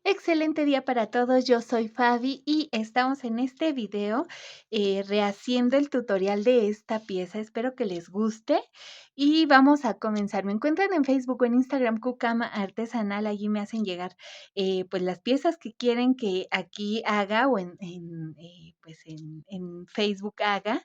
Excelente día para todos, yo soy Fabi y estamos en este video rehaciendo el tutorial de esta pieza, espero que les guste y vamos a comenzar. Me encuentran en Facebook o en Instagram Cucama Artesanal, allí me hacen llegar pues las piezas que quieren que aquí haga o en Facebook haga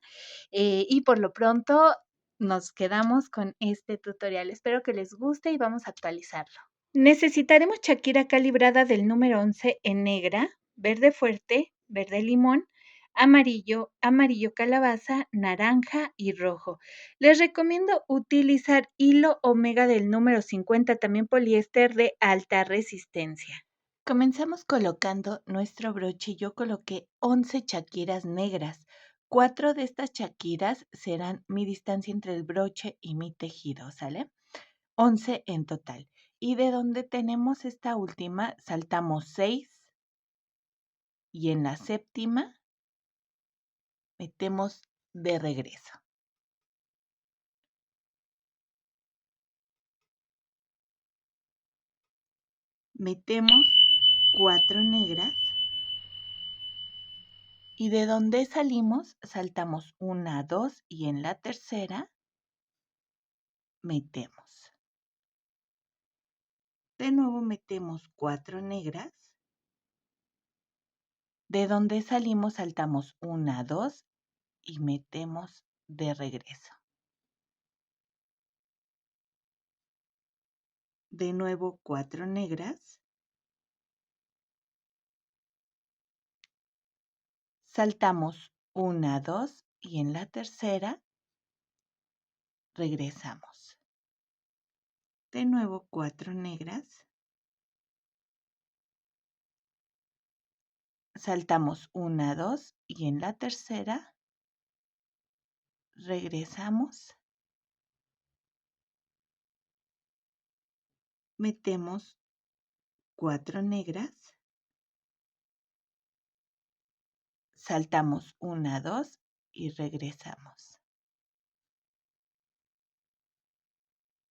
y por lo pronto nos quedamos con este tutorial, espero que les guste y vamos a actualizarlo. Necesitaremos Shakira calibrada del número 11 en negra, verde fuerte, verde limón, amarillo, amarillo calabaza, naranja y rojo. Les recomiendo utilizar hilo omega del número 50, también poliéster de alta resistencia. Comenzamos colocando nuestro broche y yo coloqué 11 chaquiras negras. 4 de estas chaquiras serán mi distancia entre el broche y mi tejido, ¿sale? 11 en total. Y de donde tenemos esta última, saltamos 6 y en la séptima metemos de regreso. Metemos 4 negras y de donde salimos, saltamos 1, 2 y en la tercera metemos. De nuevo metemos 4 negras. De donde salimos, saltamos 1, 2 y metemos de regreso. De nuevo 4 negras. Saltamos 1, 2 y en la tercera regresamos. De nuevo 4 negras. Saltamos 1, 2 y en la tercera regresamos. Metemos 4 negras. Saltamos 1, 2 y regresamos.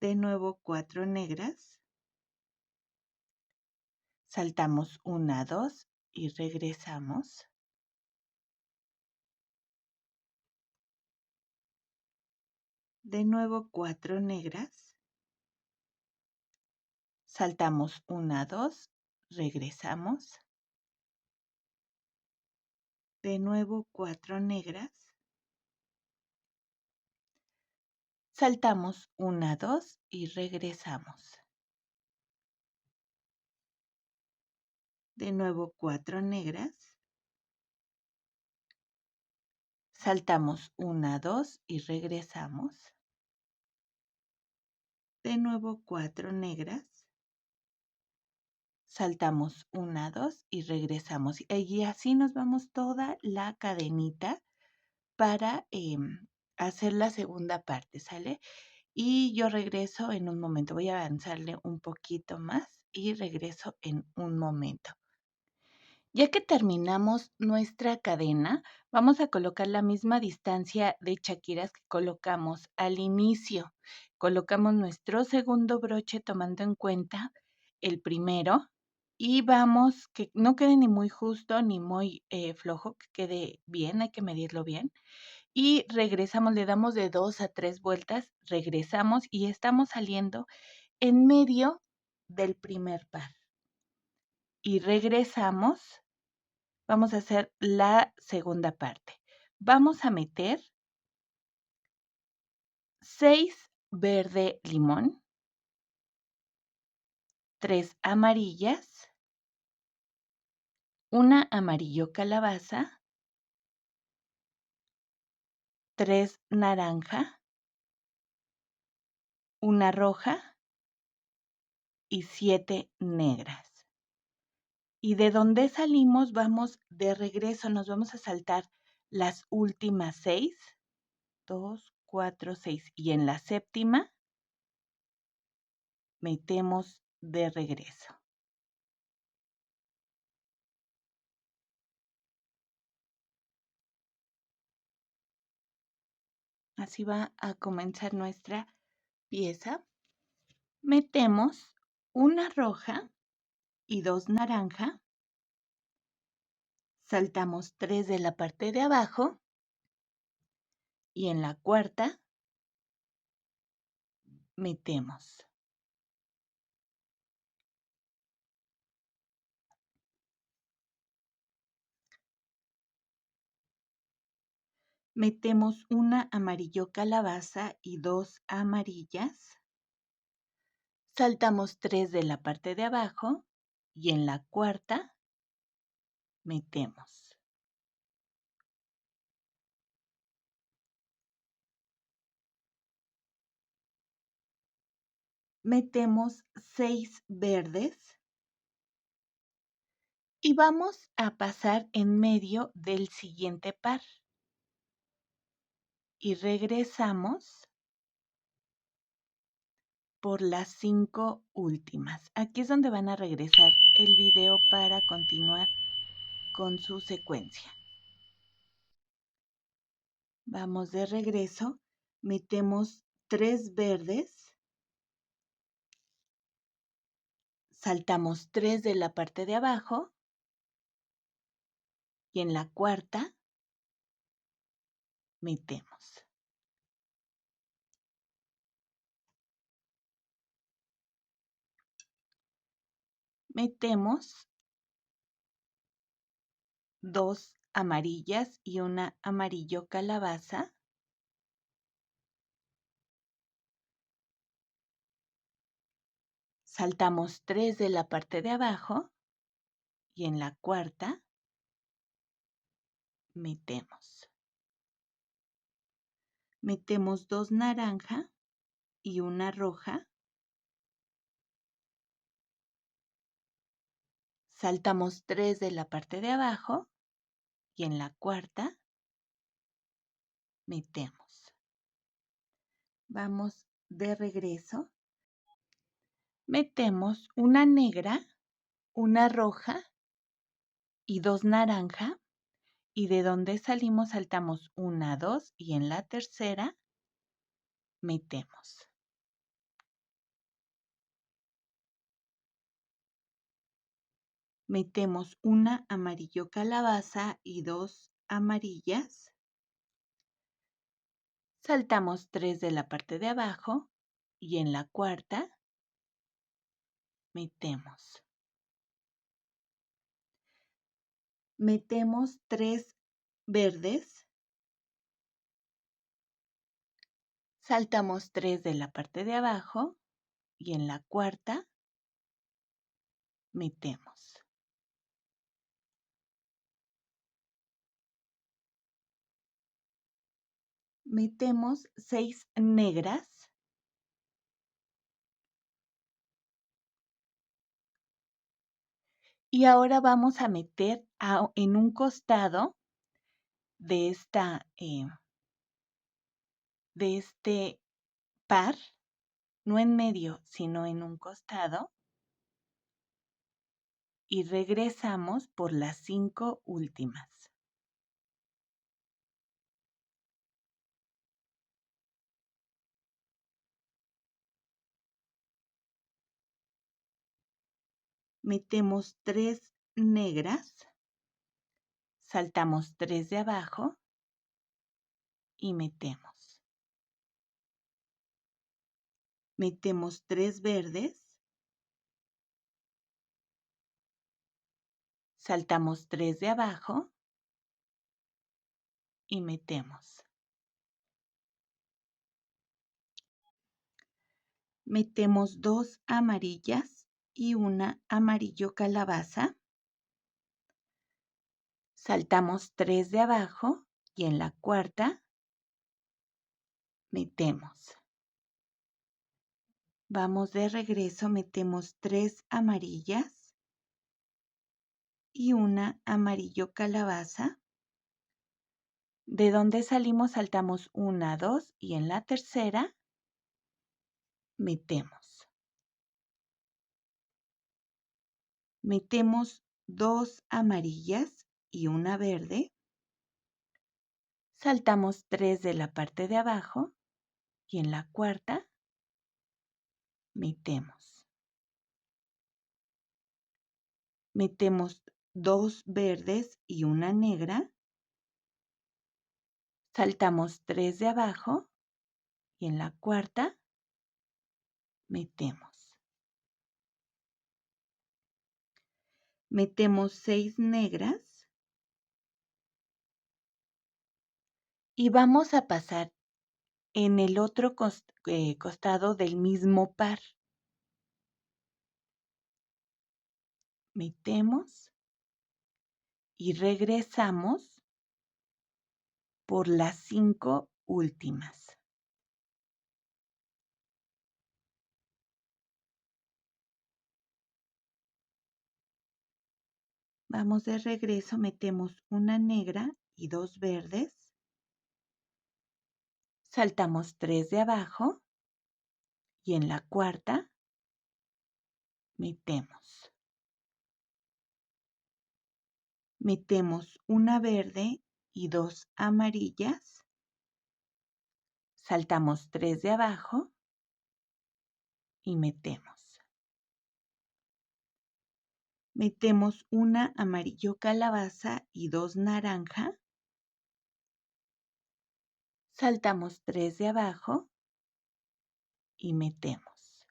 De nuevo 4 negras. Saltamos 1, 2 y regresamos. De nuevo 4 negras. Saltamos 1, 2, regresamos. De nuevo 4 negras. Saltamos 1, 2 y regresamos. De nuevo 4 negras. Saltamos 1, 2 y regresamos. De nuevo 4 negras. Saltamos 1, 2 y regresamos. Y así nos vamos toda la cadenita para hacer la segunda parte, ¿sale? Y yo regreso en un momento. Voy a avanzarle un poquito más y regreso en un momento. Ya que terminamos nuestra cadena, vamos a colocar la misma distancia de chaquiras que colocamos al inicio. Colocamos nuestro segundo broche tomando en cuenta el primero y vamos, que no quede ni muy justo ni muy flojo, que quede bien, hay que medirlo bien. Y regresamos, le damos de 2 a 3 vueltas, regresamos y estamos saliendo en medio del primer par. Y regresamos. Vamos a hacer la segunda parte. Vamos a meter 6 verde limón, 3 amarillas, 1 amarillo calabaza, 3 naranja, 1 roja y 7 negras. Y de donde salimos vamos de regreso, nos vamos a saltar las últimas 6, 2, 4, 6 y en la séptima metemos de regreso. Así va a comenzar nuestra pieza. Metemos una roja y 2 naranja. Saltamos 3 de la parte de abajo y en la cuarta metemos. Metemos una amarillo calabaza y 2 amarillas. Saltamos 3 de la parte de abajo y en la cuarta metemos. Metemos 6 verdes y vamos a pasar en medio del siguiente par. Y regresamos por las 5 últimas. Aquí es donde van a regresar el video para continuar con su secuencia. Vamos de regreso, metemos 3 verdes, saltamos 3 de la parte de abajo y en la cuarta metemos. Metemos 2 amarillas y una amarillo calabaza. Saltamos 3 de la parte de abajo y en la cuarta metemos. Metemos 2 naranja y una roja. Saltamos 3 de la parte de abajo y en la cuarta metemos. Vamos de regreso. Metemos una negra, una roja y 2 naranja. Y de donde salimos saltamos 1, 2 y en la tercera metemos. Metemos una amarillo calabaza y 2 amarillas. Saltamos 3 de la parte de abajo y en la cuarta metemos. Metemos 3 verdes. Saltamos 3 de la parte de abajo y en la cuarta metemos. Metemos 6 negras. Y ahora vamos a meter en un costado de este par, no en medio, sino en un costado, y regresamos por las 5 últimas. Metemos 3 negras, saltamos 3 de abajo y metemos. Metemos 3 verdes, saltamos 3 de abajo y metemos. Metemos 2 amarillas y una amarillo calabaza. Saltamos 3 de abajo y en la cuarta metemos. Vamos de regreso, metemos 3 amarillas y una amarillo calabaza. De donde salimos saltamos 1, 2 y en la tercera metemos. Metemos 2 amarillas y una verde. Saltamos 3 de la parte de abajo y en la cuarta metemos. metemos 2 verdes y una negra, saltamos 3 de abajo y en la cuarta metemos. Metemos 6 negras y vamos a pasar en el otro costado del mismo par. Metemos y regresamos por las 5 últimas. Vamos de regreso, metemos una negra y 2 verdes, saltamos 3 de abajo y en la cuarta metemos. Metemos una verde y 2 amarillas, saltamos 3 de abajo y metemos. Metemos una amarillo calabaza y 2 naranja, saltamos 3 de abajo y metemos.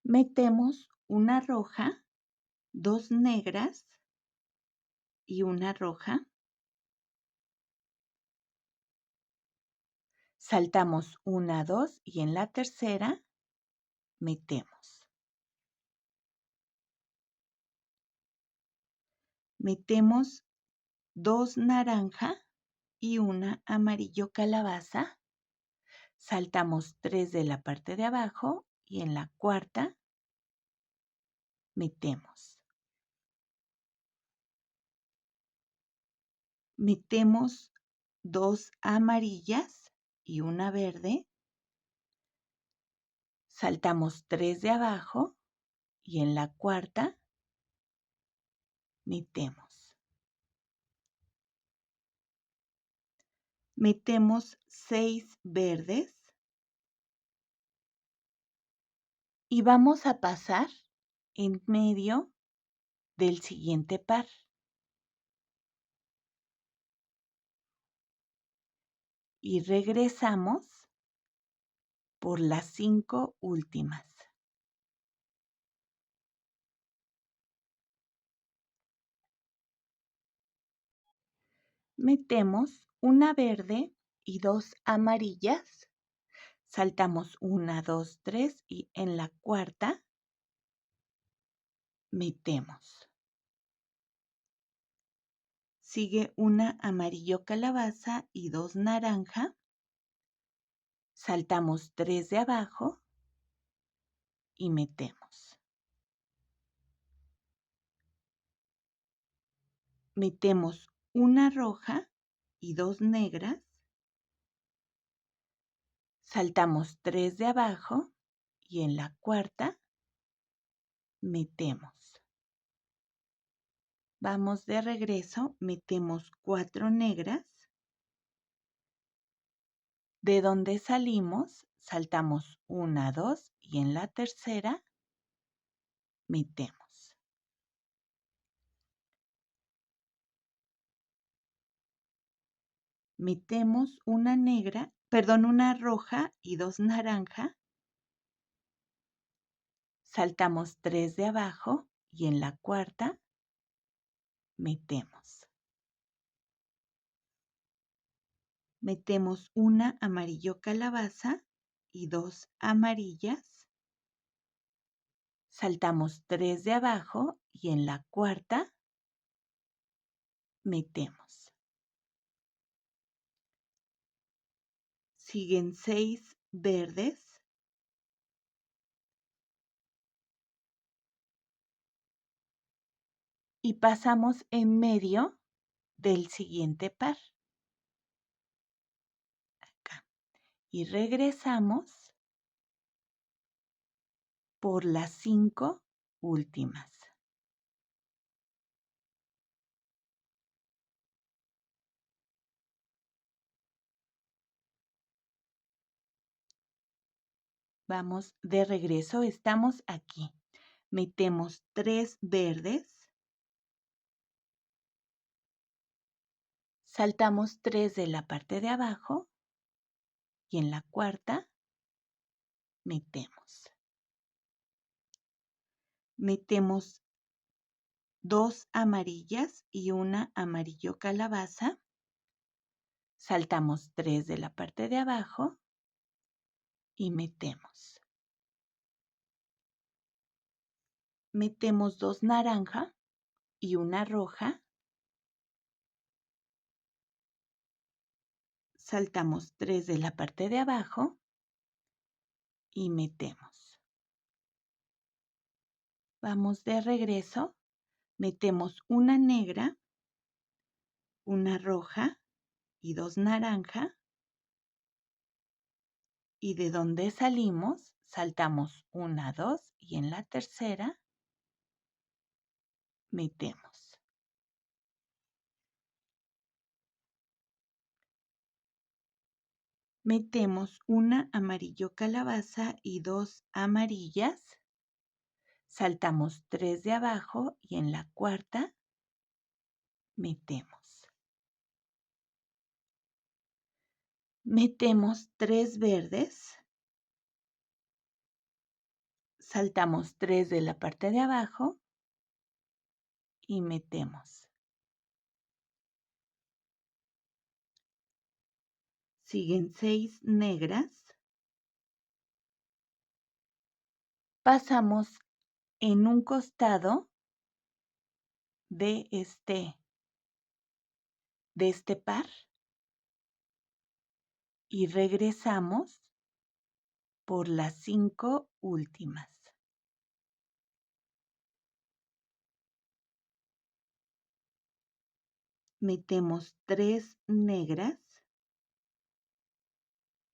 Metemos una roja, 2 negras y una roja, saltamos 1, 2 y en la tercera metemos. Metemos 2 naranja y una amarillo calabaza, saltamos 3 de la parte de abajo y en la cuarta metemos. Metemos 2 amarillas y una verde, saltamos 3 de abajo y en la cuarta metemos. Metemos 6 verdes y vamos a pasar en medio del siguiente par. Y regresamos por las 5 últimas. Metemos una verde y 2 amarillas, saltamos 1, 2, 3 y en la cuarta metemos. Sigue una amarillo calabaza y 2 naranja, saltamos 3 de abajo y metemos. Metemos una roja y 2 negras, saltamos 3 de abajo y en la cuarta metemos. Vamos de regreso, metemos 4 negras. De donde salimos, saltamos 1, 2 y en la tercera metemos. Metemos una negra, perdón, una roja y 2 naranja. Saltamos 3 de abajo y en la cuarta metemos. Metemos una amarillo calabaza y 2 amarillas. Saltamos 3 de abajo y en la cuarta metemos. Siguen 6 verdes. Y pasamos en medio del siguiente par. Acá. Y regresamos por las 5 últimas. vamos de regreso, estamos aquí. Metemos 3 verdes, saltamos 3 de la parte de abajo y en la cuarta metemos. Metemos 2 amarillas y una amarillo calabaza. Saltamos 3 de la parte de abajo y metemos. Metemos 2 naranja y una roja. Saltamos 3 de la parte de abajo y metemos. Vamos de regreso, metemos una negra, una roja y 2 naranja. Y de donde salimos, saltamos 1, 2 y en la tercera metemos. Metemos una amarillo calabaza y 2 amarillas. Saltamos 3 de abajo y en la cuarta metemos. Metemos 3 verdes. Saltamos 3 de la parte de abajo y metemos. Siguen 6 negras. Pasamos en un costado de este par y regresamos por las 5 últimas. Metemos 3 negras,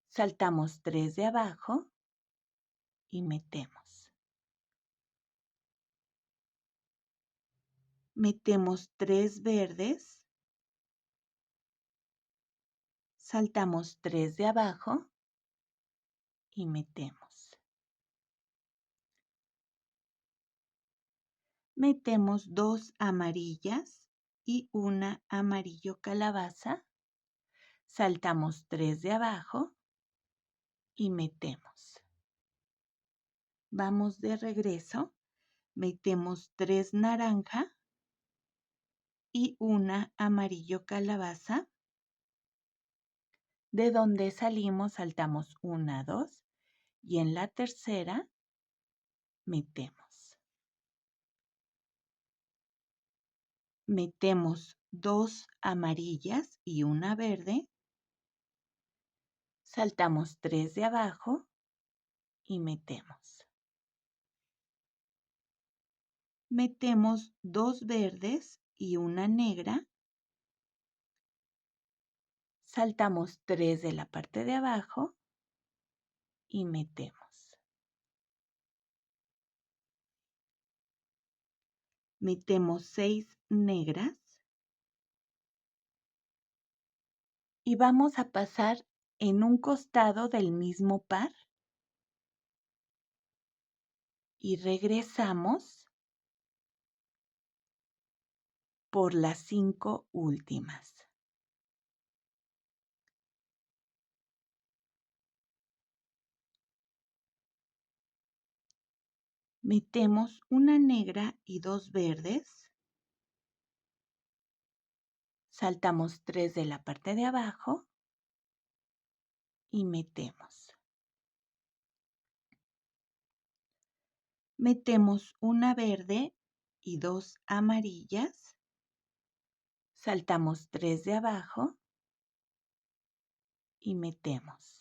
saltamos 3 de abajo y metemos. Metemos 3 verdes, saltamos 3 de abajo y metemos. Metemos 2 amarillas y una amarillo calabaza, saltamos 3 de abajo y metemos. Vamos de regreso, metemos 3 naranja y una amarillo calabaza. De donde salimos saltamos 1, 2 y en la tercera metemos. Metemos 2 amarillas y una verde. Saltamos 3 de abajo y metemos. Metemos 2 verdes y una negra. Saltamos 3 de la parte de abajo y metemos. Metemos 6 negras y vamos a pasar en un costado del mismo par y regresamos por las 5 últimas. Metemos una negra y 2 verdes. Saltamos 3 de la parte de abajo y metemos. Metemos una verde y 2 amarillas. Saltamos 3 de abajo y metemos.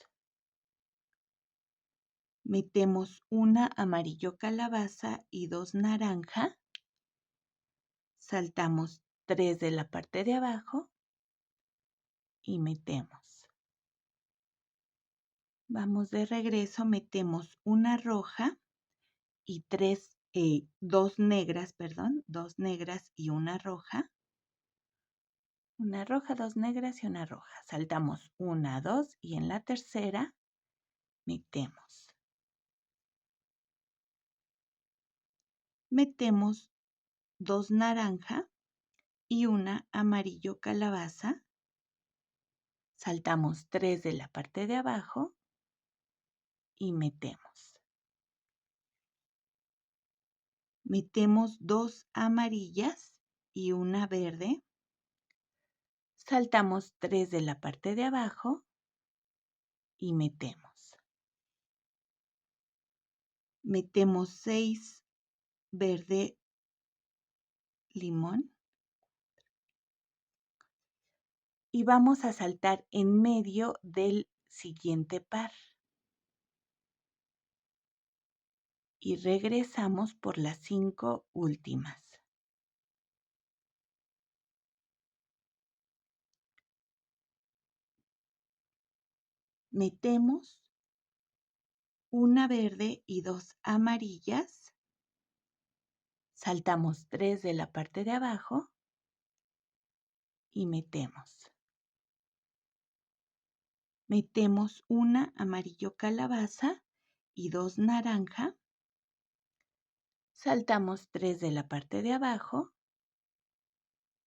Metemos una amarillo calabaza y 2 naranja. Saltamos 3 de la parte de abajo y metemos. Vamos de regreso, metemos una roja y 2 negras, perdón, 2 negras y una roja. Una roja, 2 negras y una roja. Saltamos 1, 2 y en la tercera metemos. metemos 2 naranja y una amarillo calabaza, saltamos 3 de la parte de abajo y metemos. Metemos 2 amarillas y una verde, saltamos 3 de la parte de abajo y metemos. Metemos 6 verde limón y vamos a saltar en medio del siguiente par. Y regresamos por las 5 últimas. Metemos una verde y 2 amarillas, saltamos 3 de la parte de abajo y metemos. Metemos una amarillo calabaza y 2 naranja, saltamos 3 de la parte de abajo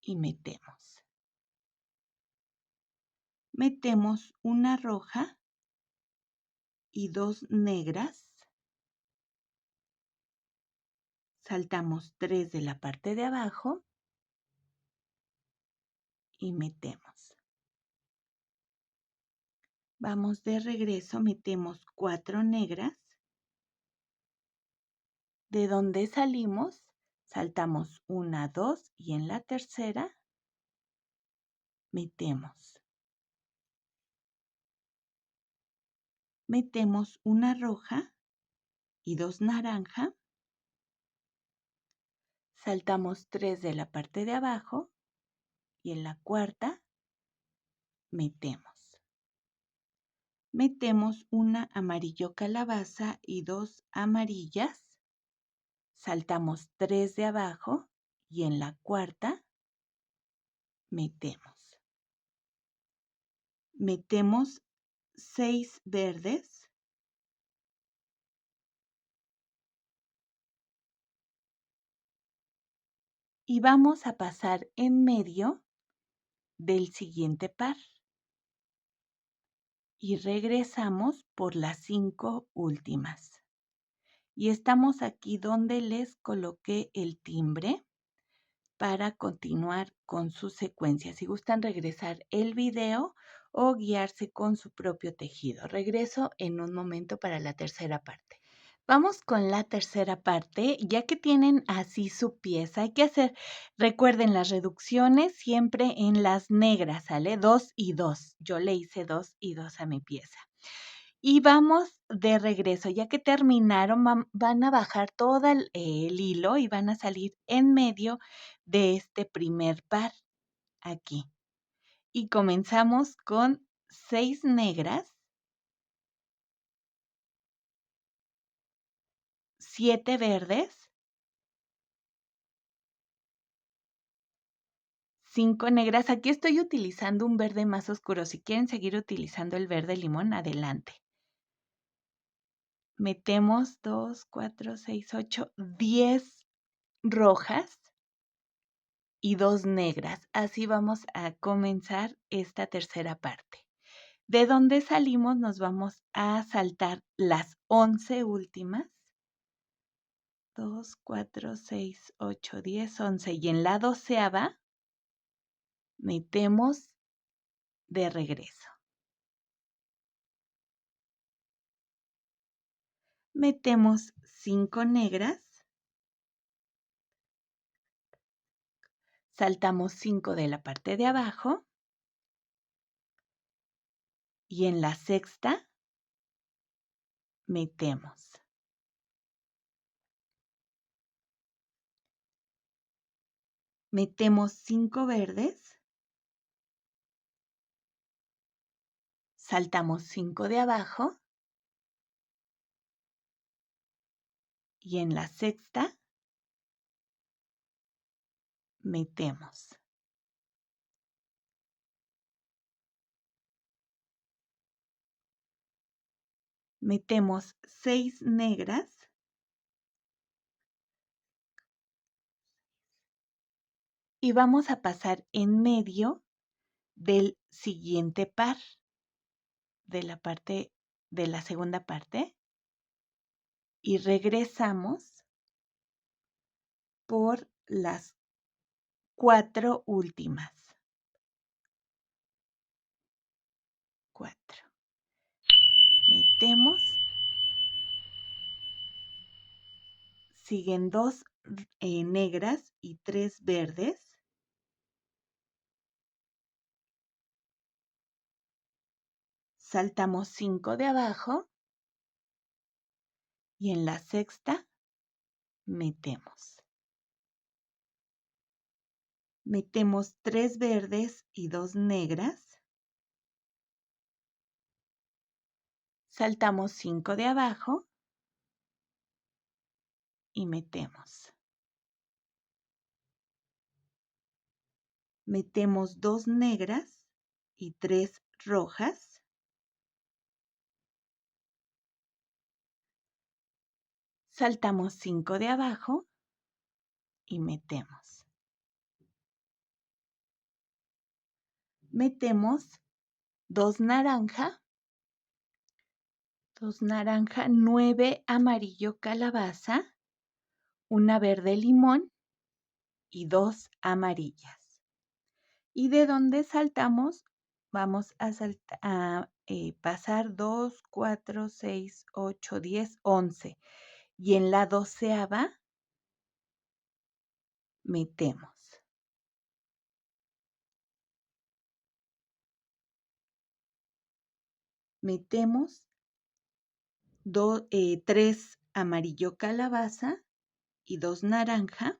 y metemos. Metemos una roja y 2 negras, saltamos 3 de la parte de abajo y metemos. Vamos de regreso, metemos 4 negras. De donde salimos, saltamos 1, 2 y en la tercera metemos. Metemos una roja y 2 naranja. Saltamos 3 de la parte de abajo y en la cuarta metemos. Metemos una amarillo calabaza y 2 amarillas. Saltamos 3 de abajo y en la cuarta metemos. Metemos 6 verdes. Y vamos a pasar en medio del siguiente par. Y regresamos por las 5 últimas. Y estamos aquí donde les coloqué el timbre para continuar con su secuencia. Si gustan regresar el video o guiarse con su propio tejido. Regreso en un momento para la tercera parte. Vamos con la tercera parte. Ya que tienen así su pieza, hay que hacer, recuerden las reducciones siempre en las negras, ¿sale? 2 y 2. Yo le hice 2 y 2 a mi pieza. Y vamos de regreso, ya que terminaron, van a bajar todo el hilo y van a salir en medio de este primer par, aquí. Y comenzamos con 6 negras, 7 verdes, 5 negras. Aquí estoy utilizando un verde más oscuro. Si quieren seguir utilizando el verde limón, adelante. Metemos 2, 4, 6, 8, 10 rojas y 2 negras. Así vamos a comenzar esta tercera parte. De donde salimos nos vamos a saltar las 11 últimas. 2, 4, 6, 8, 10, 11. Y en la 12ª metemos de regreso. Metemos 5 negras. Saltamos 5 de la parte de abajo. Y en la sexta metemos. Metemos 5 verdes. Saltamos 5 de abajo. Y en la sexta metemos. Metemos 6 negras. y vamos a pasar en medio del siguiente par, de la segunda parte, y regresamos por las 4 últimas. 4. Metemos, siguen 2 negras y 3 verdes. Saltamos 5 de abajo y en la sexta metemos. Metemos 3 verdes y 2 negras. Saltamos 5 de abajo y metemos. Metemos 2 negras y 3 rojas. Saltamos 5 de abajo y metemos. Metemos 2 naranja, 9 amarillo calabaza, 1 verde limón y 2 amarillas. Y de donde saltamos, vamos a pasar 2, 4, 6, 8, 10, 11. Y en la 12ª metemos. Metemos 3 amarillo calabaza y 2 naranja.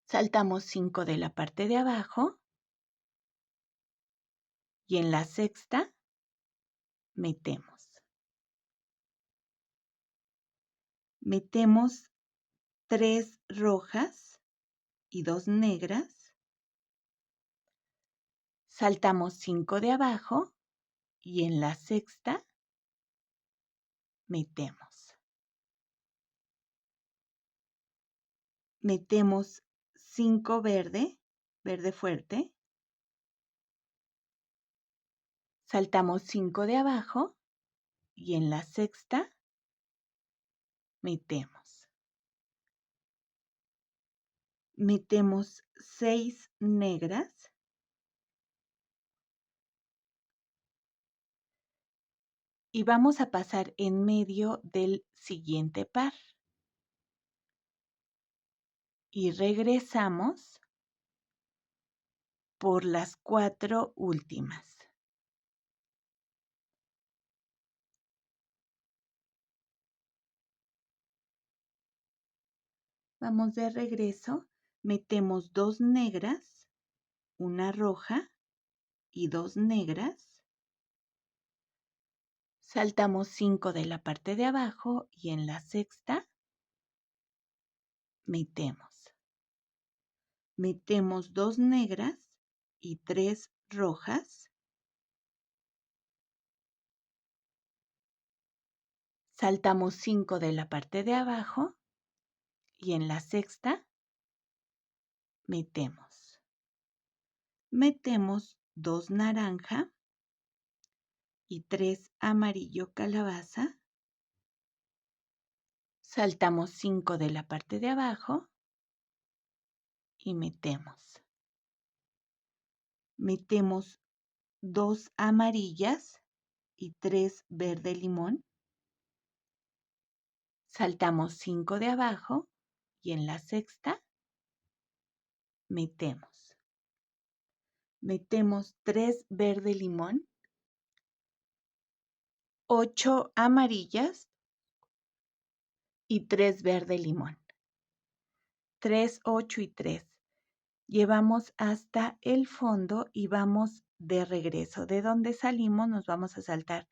Saltamos 5 de la parte de abajo y en la sexta metemos. Metemos 3 rojas y 2 negras. Saltamos 5 de abajo y en la sexta metemos. Metemos 5 verde fuerte. Saltamos 5 de abajo y en la sexta metemos. Metemos 6 negras. Y vamos a pasar en medio del siguiente par. Y regresamos por las 4 últimas. Vamos de regreso, metemos 2 negras, 1 roja y 2 negras. Saltamos 5 de la parte de abajo y en la sexta metemos. Metemos 2 negras y 3 rojas. Saltamos 5 de la parte de abajo y en la sexta metemos. Metemos 2 naranja y 3 amarillo calabaza. Saltamos 5 de la parte de abajo y metemos. Metemos 2 amarillas y 3 verde limón. Saltamos 5 de abajo y en la sexta metemos. Metemos 3 verde limón, 8 amarillas y 3 verde limón. 3, 8 y 3. Llevamos hasta el fondo y vamos de regreso. De donde salimos nos vamos a saltar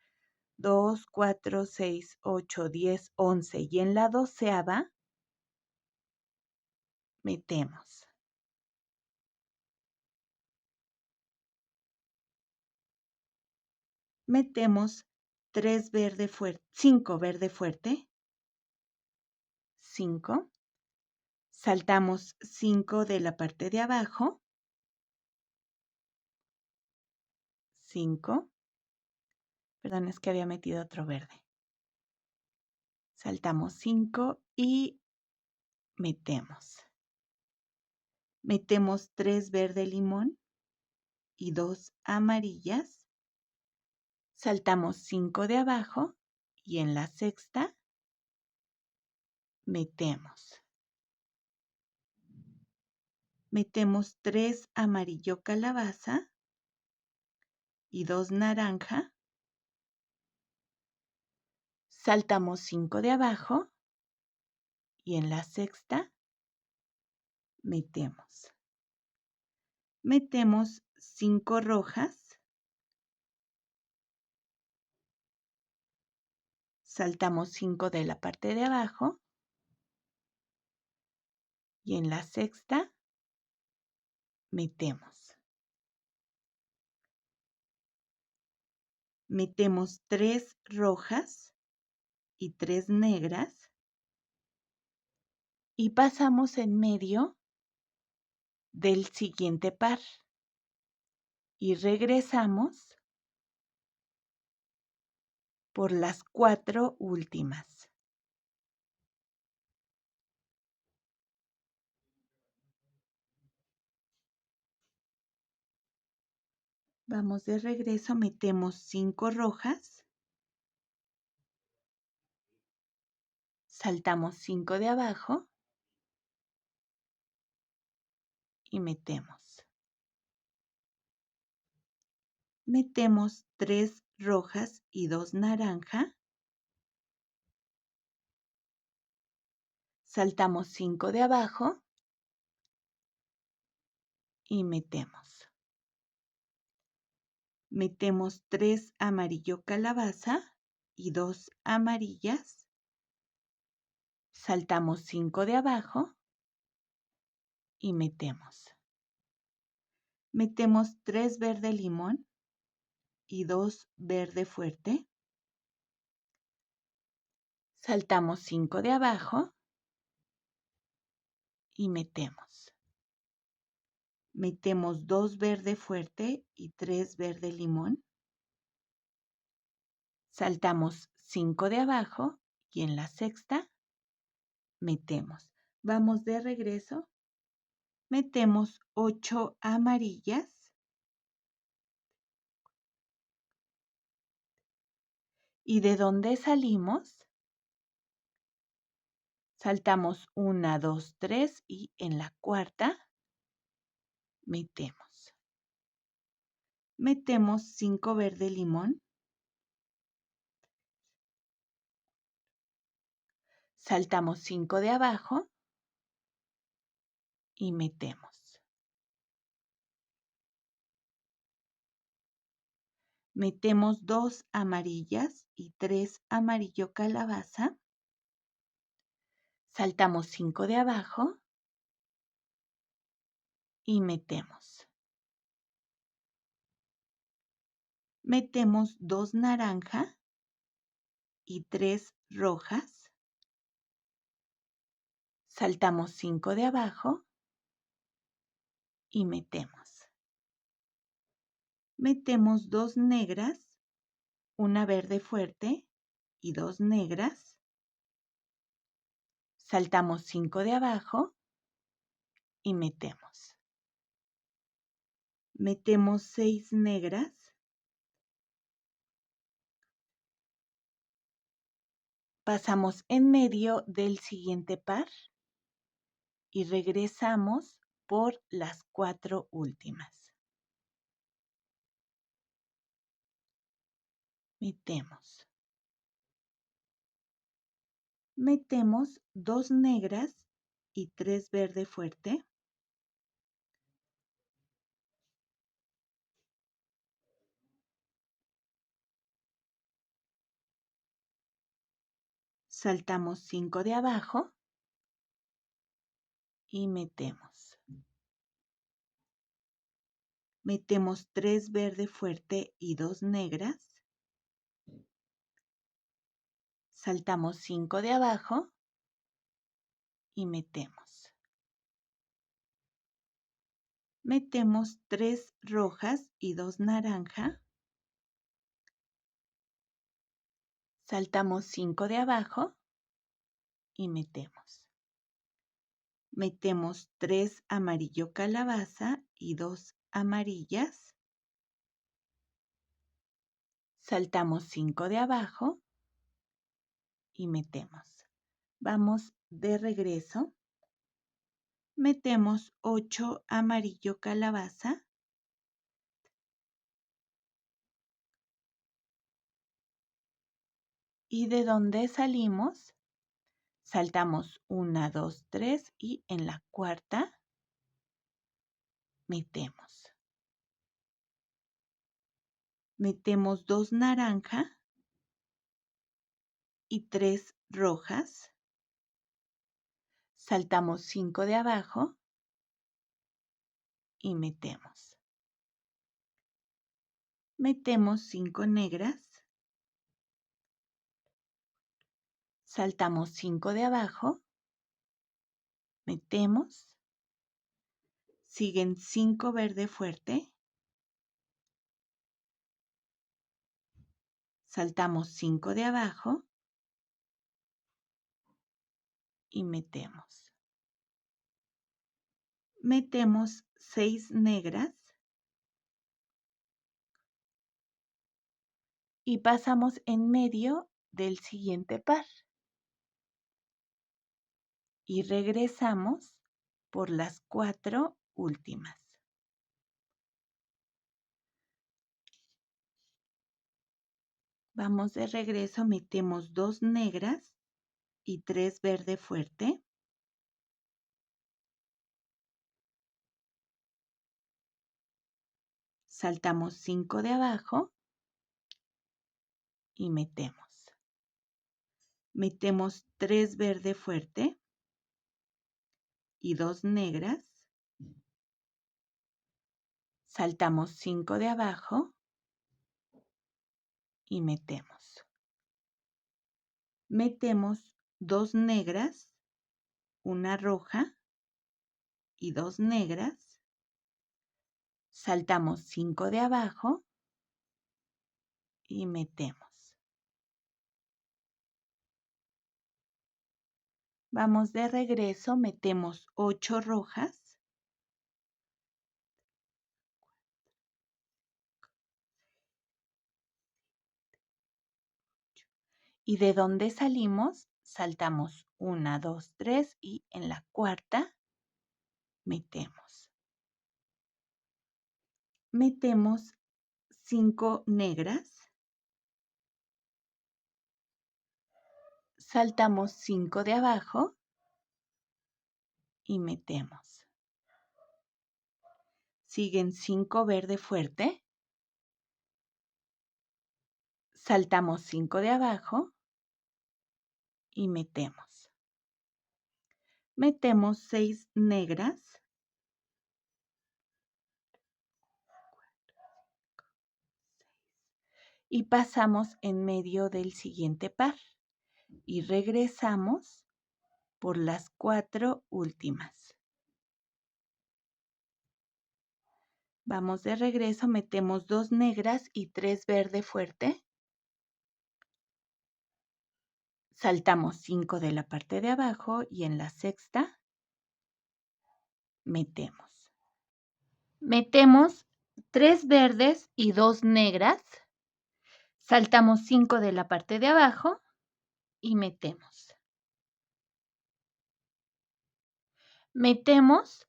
2, 4, 6, 8, 10, 11. Y en la 12ª metemos. Metemos 3 verde fuerte, 5 verde fuerte, 5. Saltamos 5 de la parte de abajo, 5, perdón, es que había metido otro verde. Saltamos 5 y metemos. Metemos 3 verde limón y 2 amarillas. Saltamos 5 de abajo y en la sexta metemos. Metemos 3 amarillo calabaza y 2 naranja. Saltamos 5 de abajo y en la sexta metemos. Metemos 5 rojas. Saltamos 5 de la parte de abajo y en la sexta metemos. Metemos 3 rojas y 3 negras y pasamos en medio del siguiente par y regresamos por las 4 últimas. Vamos de regreso, metemos 5 rojas, saltamos 5 de abajo y metemos. Metemos 3 rojas y 2 naranja, saltamos 5 de abajo y metemos. Metemos 3 amarillo calabaza y 2 amarillas, saltamos 5 de abajo y metemos. Metemos 3 verde limón y 2 verde fuerte, saltamos 5 de abajo y metemos. Metemos 2 verde fuerte y 3 verde limón, saltamos 5 de abajo y en la sexta metemos. Vamos de regreso, metemos 8 amarillas y de donde salimos, saltamos 1, 2, 3 y en la cuarta metemos. Metemos 5 verde limón, saltamos 5 de abajo y metemos. Metemos 2 amarillas y 3 amarillo calabaza, saltamos 5 de abajo y metemos. Metemos 2 naranja y 3 rojas, saltamos 5 de abajo y metemos. Metemos 2 negras, una verde fuerte y 2 negras, saltamos 5 de abajo y metemos. Metemos 6 negras, pasamos en medio del siguiente par y regresamos por las 4 últimas. Metemos. Metemos 2 negras y 3 verde fuerte. Saltamos 5 de abajo y metemos. Metemos 3 verde fuerte y 2 negras. Saltamos 5 de abajo y metemos. metemos 3 rojas y 2 naranja, saltamos 5 de abajo y metemos. Metemos 3 amarillo calabaza y 2 amarillas, saltamos 5 de abajo y metemos. Vamos de regreso, metemos 8 amarillo calabaza, y de donde salimos, saltamos 1, 2, 3 y en la cuarta metemos. Metemos 2 naranja y 3 rojas, saltamos 5 de abajo y metemos. Metemos 5 negras, saltamos 5 de abajo, metemos, siguen 5 verde fuerte, saltamos 5 de abajo y metemos. Metemos 6 negras y pasamos en medio del siguiente par. Y regresamos por las 4 últimas. Vamos de regreso, metemos 2 negras y 3 verde fuerte. Saltamos 5 de abajo y metemos. Metemos 3 verde fuerte y 2 negras. Saltamos 5 de abajo y metemos. Metemos 2 negras, una roja y 2 negras. Saltamos 5 de abajo y metemos. Vamos de regreso, metemos 8 rojas, y de donde salimos, saltamos 1, 2, 3 y en la cuarta metemos. Metemos 5 negras, saltamos 5 de abajo y metemos. Siguen 5 verde fuerte, saltamos 5 de abajo y metemos. Metemos 6 negras, y pasamos en medio del siguiente par y regresamos por las 4 últimas. Vamos de regreso, metemos 2 negras y 3 verde fuerte. Saltamos 5 de la parte de abajo y en la sexta metemos. Metemos 3 verdes y 2 negras. Saltamos 5 de la parte de abajo y metemos. Metemos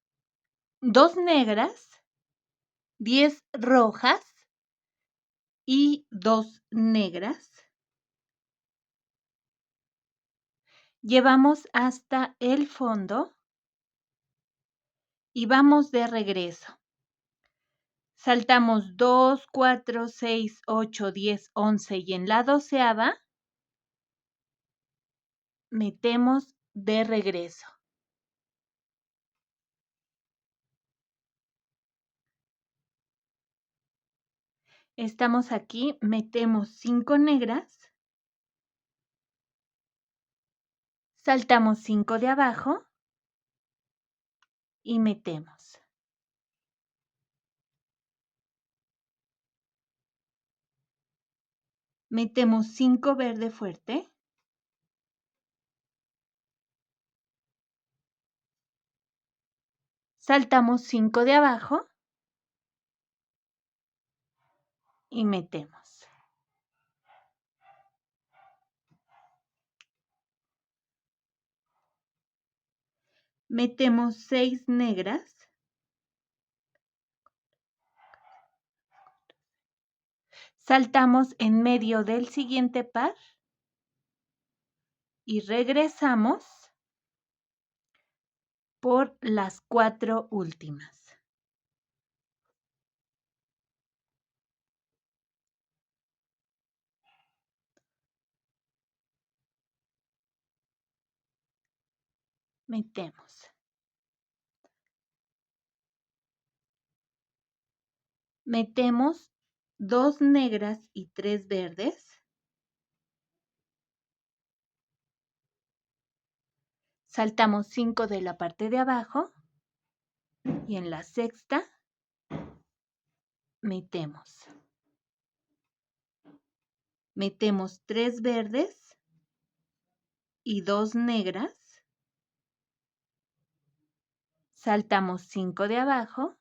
2 negras, 10 rojas y 2 negras. Llevamos hasta el fondo y vamos de regreso. Saltamos 2, 4, 6, 8, 10, 11 y en la 12ª metemos de regreso. Estamos aquí, metemos 5 negras, saltamos 5 de abajo y metemos. Metemos 5 verde fuerte. Saltamos 5 de abajo y metemos. Metemos 6 negras. Saltamos en medio del siguiente par y regresamos por las 4 últimas. Metemos. Metemos 2 negras y 3 verdes. Saltamos 5 de la parte de abajo y en la sexta metemos. Metemos 3 verdes y 2 negras. Saltamos 5 de abajo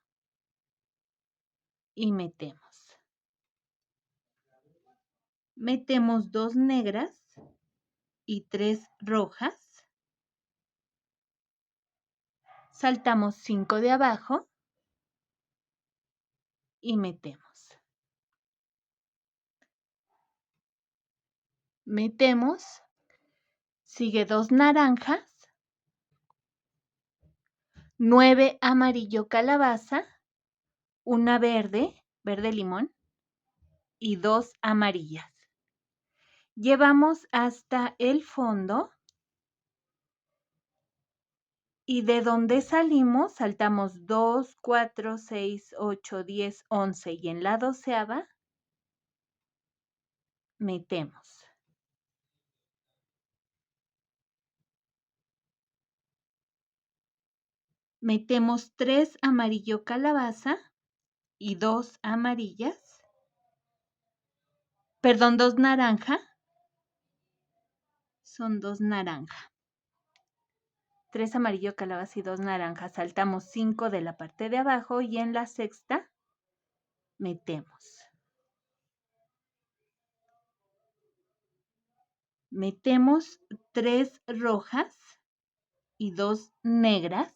y metemos. Metemos 2 negras y 3 rojas. Saltamos 5 de abajo y metemos. Metemos, sigue 2 naranjas, 9 amarillo calabaza, 1 verde, verde limón y 2 amarillas. Llevamos hasta el fondo y de donde salimos saltamos 2, 4, 6, 8, 10, 11 y en la 12ª metemos. Metemos 3 amarillo calabaza y 2 amarillas. Perdón, 2 naranja. Son 2 naranja. 3 amarillo calabaza y 2 naranjas. Saltamos 5 de la parte de abajo y en la sexta metemos. Metemos 3 rojas y 2 negras.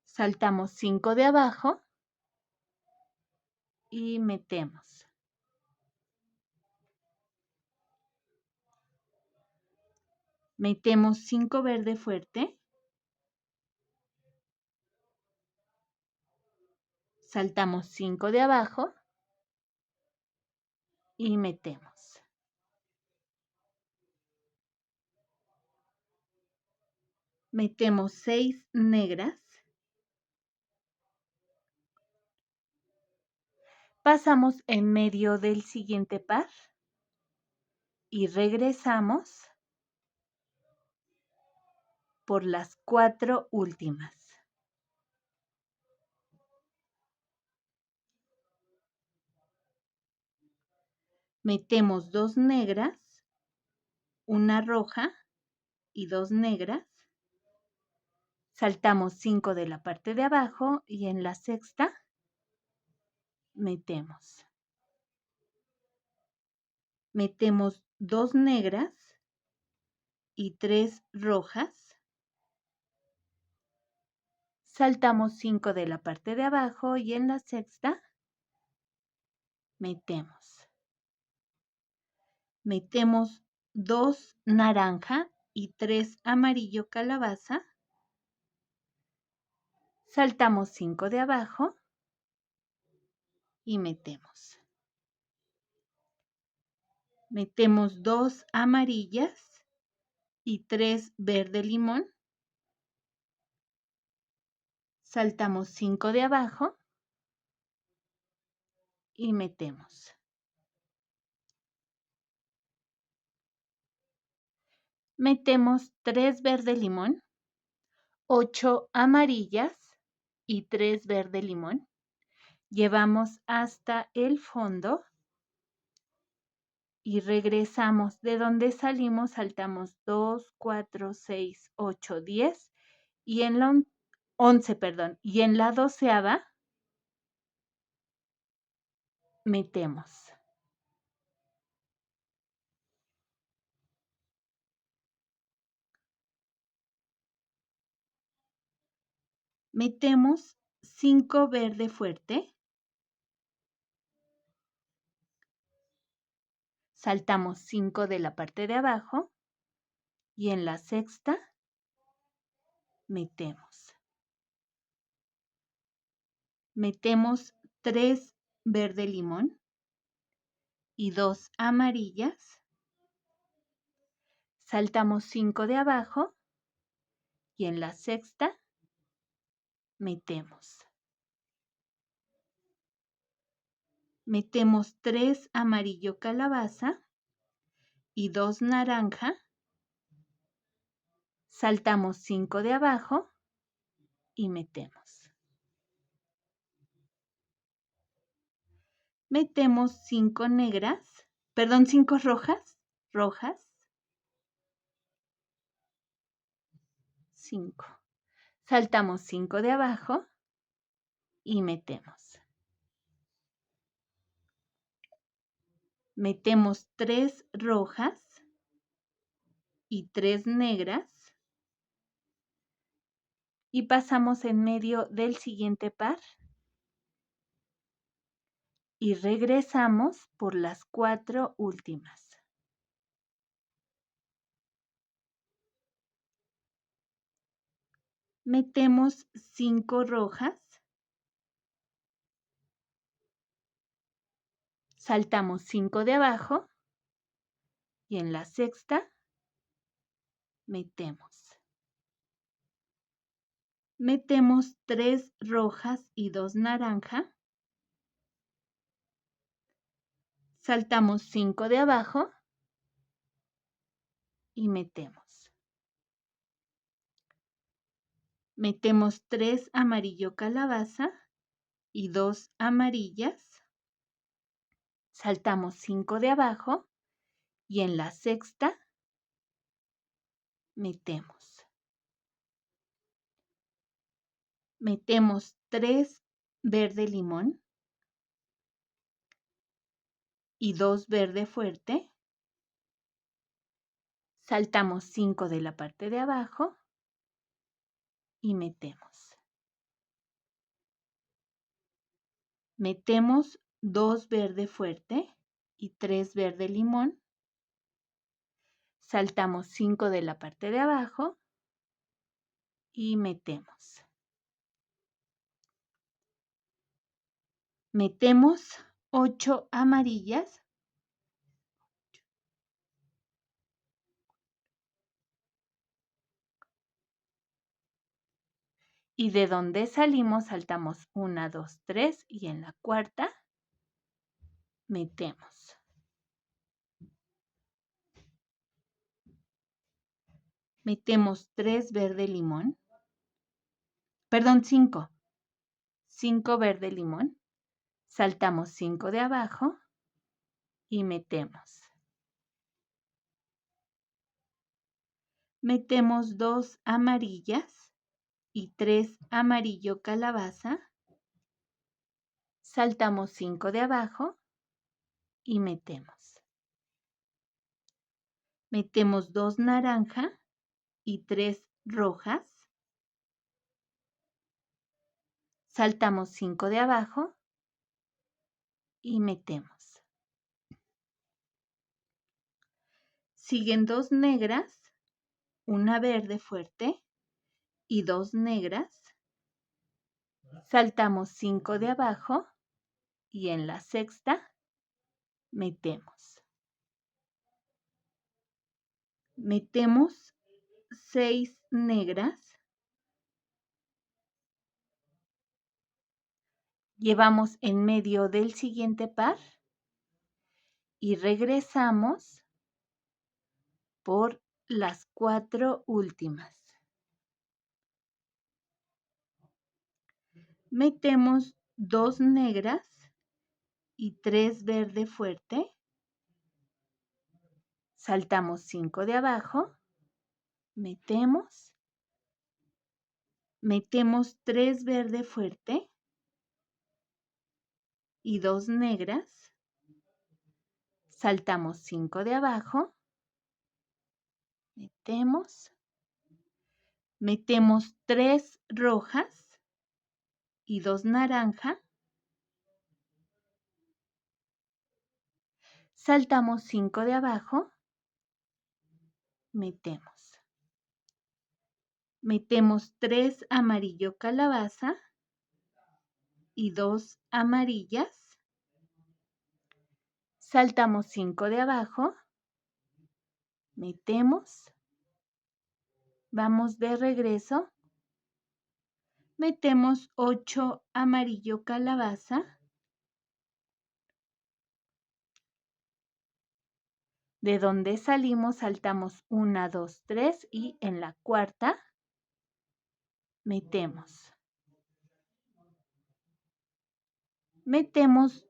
Saltamos 5 de abajo y metemos. Metemos 5 verde fuerte. Saltamos 5 de abajo y metemos. Metemos 6 negras. Pasamos en medio del siguiente par y regresamos por las 4 últimas. Metemos 2 negras, 1 roja y 2 negras. Saltamos 5 de la parte de abajo y en la sexta metemos. Metemos 2 negras y 3 rojas. Saltamos 5 de la parte de abajo y en la sexta metemos. Metemos 2 naranja y 3 amarillo calabaza. Saltamos 5 de abajo y metemos. Metemos 2 amarillas y 3 verde limón. Saltamos 5 de abajo y metemos. Metemos 3 verde limón, 8 amarillas y 3 verde limón. Llevamos hasta el fondo y regresamos. De donde salimos saltamos 2, 4, 6, 8, 10 y en la 11, perdón, y en la 12ª metemos. Metemos 5 verde fuerte, saltamos 5 de la parte de abajo y en la sexta metemos. Metemos 3 verde limón y 2 amarillas, saltamos 5 de abajo y en la sexta metemos. Metemos 3 amarillo calabaza y 2 naranja, saltamos 5 de abajo y metemos. Metemos 5 negras, perdón, 5 rojas, 5. Saltamos 5 de abajo y metemos. Metemos 3 rojas y 3 negras y pasamos en medio del siguiente par y regresamos por las 4 últimas. Metemos 5 rojas, saltamos 5 de abajo y en la sexta metemos. Metemos 3 rojas y 2 naranja, saltamos 5 de abajo y metemos. Metemos 3 amarillo calabaza y 2 amarillas, saltamos 5 de abajo y en la sexta metemos. Metemos 3 verde limón y 2 verde fuerte, saltamos 5 de la parte de abajo y metemos. Metemos 2 verde fuerte y 3 verde limón, saltamos 5 de la parte de abajo y metemos. Metemos 8 amarillas y de donde salimos saltamos 1, 2, 3 y en la cuarta metemos. Metemos 3 verde limón, perdón, 5. 5 verde limón, saltamos 5 de abajo y metemos. Metemos 2 amarillas y 3 amarillo calabaza, saltamos 5 de abajo y metemos. Metemos 2 naranja y 3 rojas, saltamos 5 de abajo y metemos. Siguen 2 negras, una verde fuerte y 2 negras, saltamos 5 de abajo y en la sexta metemos. Metemos 6 negras, llevamos en medio del siguiente par y regresamos por las 4 últimas. Metemos 2 negras y 3 verde fuerte, saltamos 5 de abajo, metemos 3 verde fuerte y 2 negras, saltamos 5 de abajo, metemos 3 rojas y 2 naranja, saltamos 5 de abajo, metemos 3 amarillo calabaza y 2 amarillas, saltamos 5 de abajo, metemos, vamos de regreso, metemos 8 amarillo calabaza, de donde salimos saltamos 1, 2, 3 y en la cuarta metemos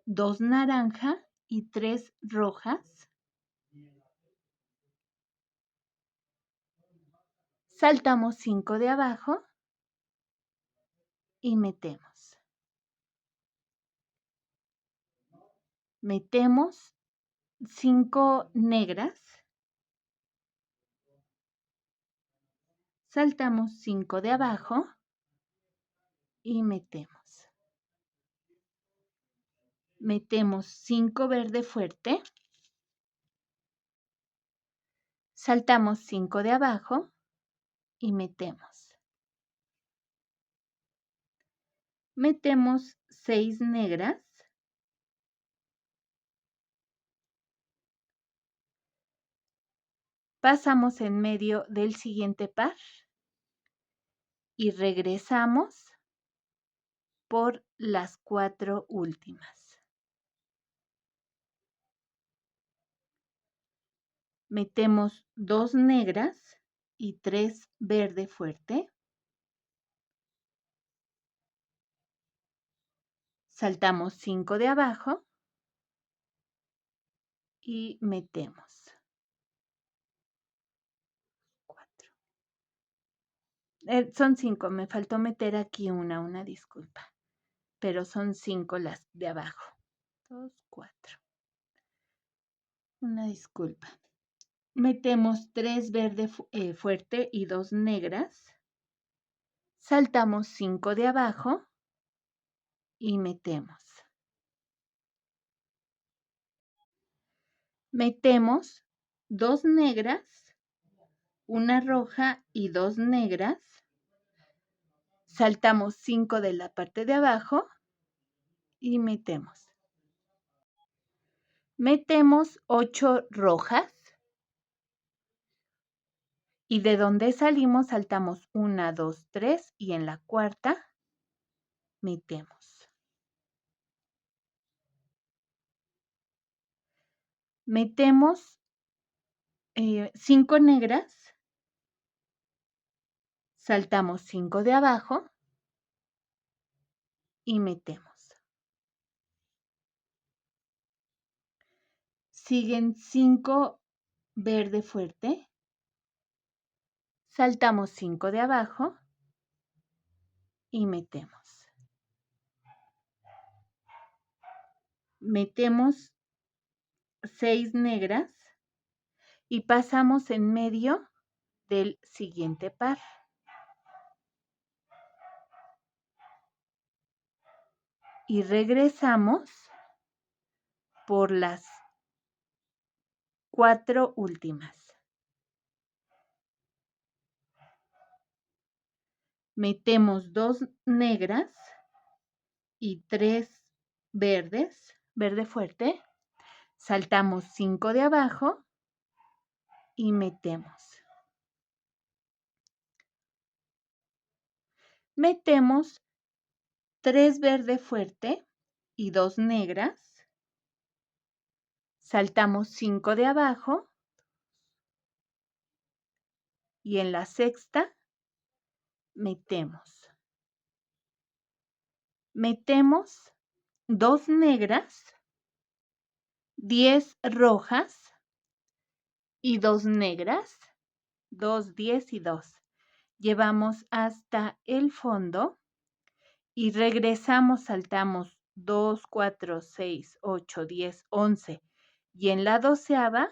2 naranja y 3 rojas, saltamos 5 de abajo y metemos 5 negras, saltamos 5 de abajo y metemos 5 verde fuerte, saltamos 5 de abajo y metemos 6 negras, pasamos en medio del siguiente par y regresamos por las 4 últimas. Metemos 2 negras y 3 verde fuerte. Saltamos 5 de abajo y metemos 4. Son 5, me faltó meter aquí una disculpa, pero son 5 las de abajo. 2, 4. Una disculpa. Metemos 3 verde fuerte y 2 negras. Saltamos 5 de abajo y metemos 2 negras, una roja y 2 negras. Saltamos 5 de la parte de abajo y metemos 8 rojas y de donde salimos saltamos 1, 2, 3 y en la cuarta metemos 5 negras, saltamos 5 de abajo y metemos. Siguen 5 verde fuerte, saltamos 5 de abajo y metemos 6 negras y pasamos en medio del siguiente par. Y regresamos por las 4 últimas. Metemos 2 negras y 3 verdes, verde fuerte. Saltamos 5 de abajo y metemos 3 verde fuerte y 2 negras. Saltamos 5 de abajo y en la sexta metemos 2 negras, 10 rojas y 2 negras, 2, 10 y 2. Llevamos hasta el fondo y regresamos, saltamos 2, 4, 6, 8, 10, 11 y en la 12ª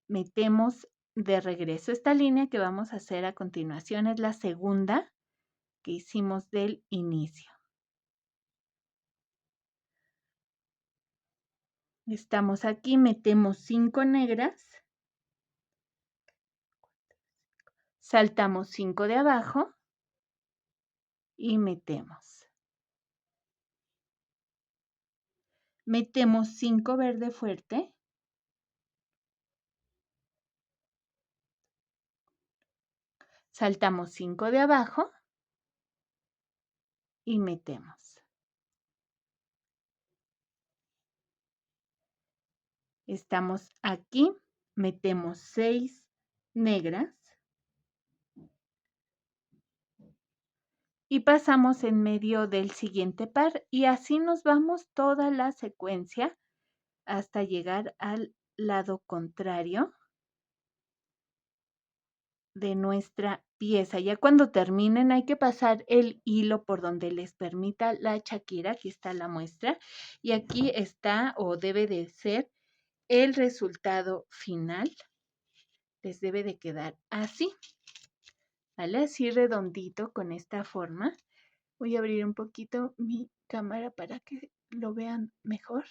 metemos de regreso. Esta línea que vamos a hacer a continuación es la segunda que hicimos del inicio. Estamos aquí, metemos 5 negras, saltamos 5 de abajo y metemos. Metemos 5 verde fuerte. Saltamos 5 de abajo y metemos. Estamos aquí, metemos 6 negras y pasamos en medio del siguiente par y así nos vamos toda la secuencia hasta llegar al lado contrario de nuestra pieza. Ya cuando terminen hay que pasar el hilo por donde les permita la Shakira. Aquí está la muestra y aquí está o debe de ser el resultado final. Les debe de quedar así, ¿vale? Así redondito con esta forma. Voy a abrir un poquito mi cámara para que lo vean mejor.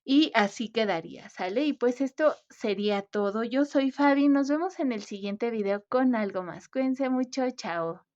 Y así quedaría, ¿sale? Y pues esto sería todo. Yo soy Fabi, nos vemos en el siguiente video con algo más. Cuídense mucho, chao.